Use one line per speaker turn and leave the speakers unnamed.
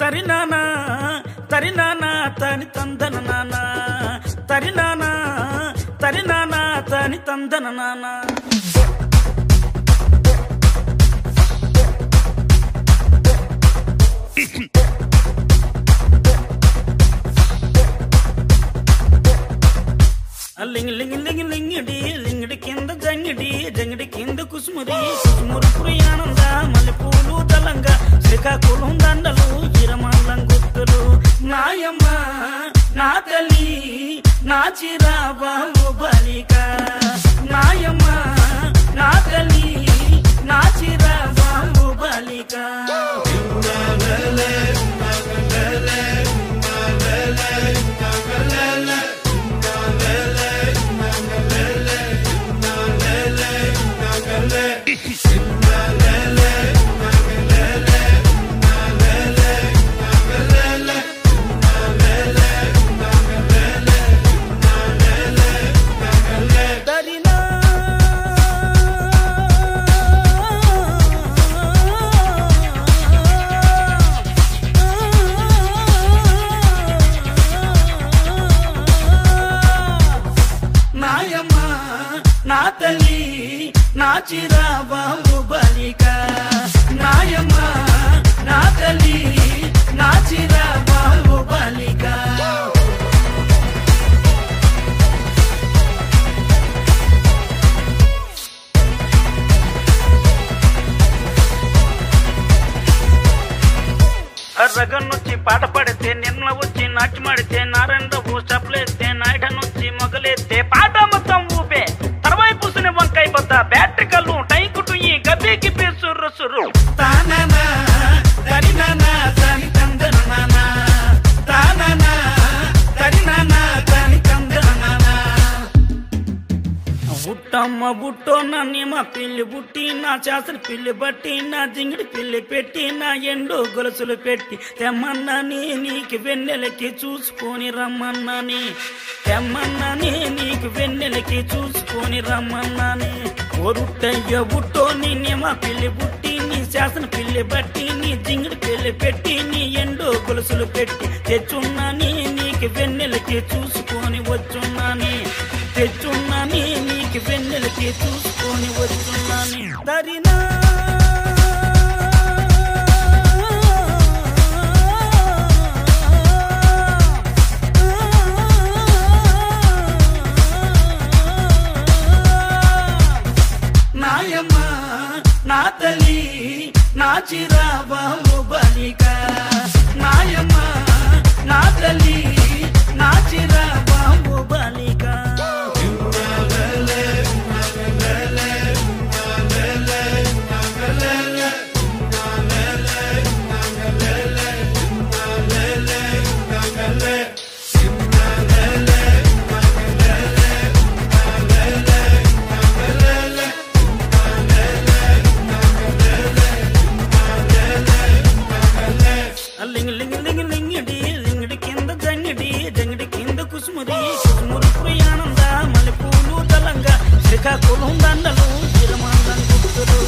తరినానా తరినానా తని తందన నానా తరినానా తరినానా తని తందన నానా లింగ్ లింగ్ లింగ్ లింగిడి లింగిడి కింద జంగిడి జంగిడి కింద కుసుమురి కుసుమురు పురియానంద మల్లెపూలు దళంగా శ్రీకాకుళం దండలు ఇరమల్లం గుర్తులు నాయమ్మ నా తల్లి నా చిరాబాబు బాలిక నాయమ్మ నా తల్లి నా చిరాబాబు బాలిక నా తల్లి నా చిరాబాబు బాలిక నాయమ్మ నా తల్లి నా చిరాబాబు బాలిక రగన్నొచ్చి పాట పడితే నిన్న వచ్చి నాట్యమాడితే నారాయణరావు చప్పలేస్తే నాయుడనొచ్చి మొగలేస్తే పాట మొత్తం ఊపే తర్వాయి పూసిన వంకాయ బద్ద బ్యాటరీ కళ్ళు టైకుటు ఈ గబ్బి గిబ్బి సుర్రు సుర్రు తాననా తరినానా తని తందన నానా తాననా తరినానా తని తందన నానా బుట్టమ్మ బుట్టో నన్ను మా పిల్లి బుట్టి నా చేసలు పిల్లి బట్టి నా జింగిడి పిల్లి పెట్టి నా ఎండు గొలుసులు పెట్టి తెమ్మన్నాని నీకు వెన్నెలకి చూసుకొని రమ్మన్నాని తెమ్మన్నాని నీకు వెన్నెలకి చూసుకొని రమ్మన్నాని ఒరుట్టయ్య బుట్టో నిన్నే మా పిల్లి బుట్టి నీ శాసన పిల్లి బట్టి నీ జింగిడి పిల్లి పెట్టి నీ ఎండు గొలుసులు పెట్టి తెచ్చున్నాని నీకు వెన్నెలకి చూసుకొని వచ్చున్నాని తెచ్చున్నాని నీకు వెన్నెలకి చూసుకొని వచ్చున్నాని దరినా నాయమ్మ నా తల్లి నా చిరాబాబు బాలిక నాయమ్మ నా తల్లి నా చిరాబాబు బాలిక లింగ్ లింగ్ లింగ్ లింగిడి లింగిడి కింద జంగిడి జంగిడి కింద కుసుమురి కుసుమురు పురియానంద మల్లెపూలు దళంగా శ్రీకాకుళం దండలు ఇరమల్లం గుర్తులు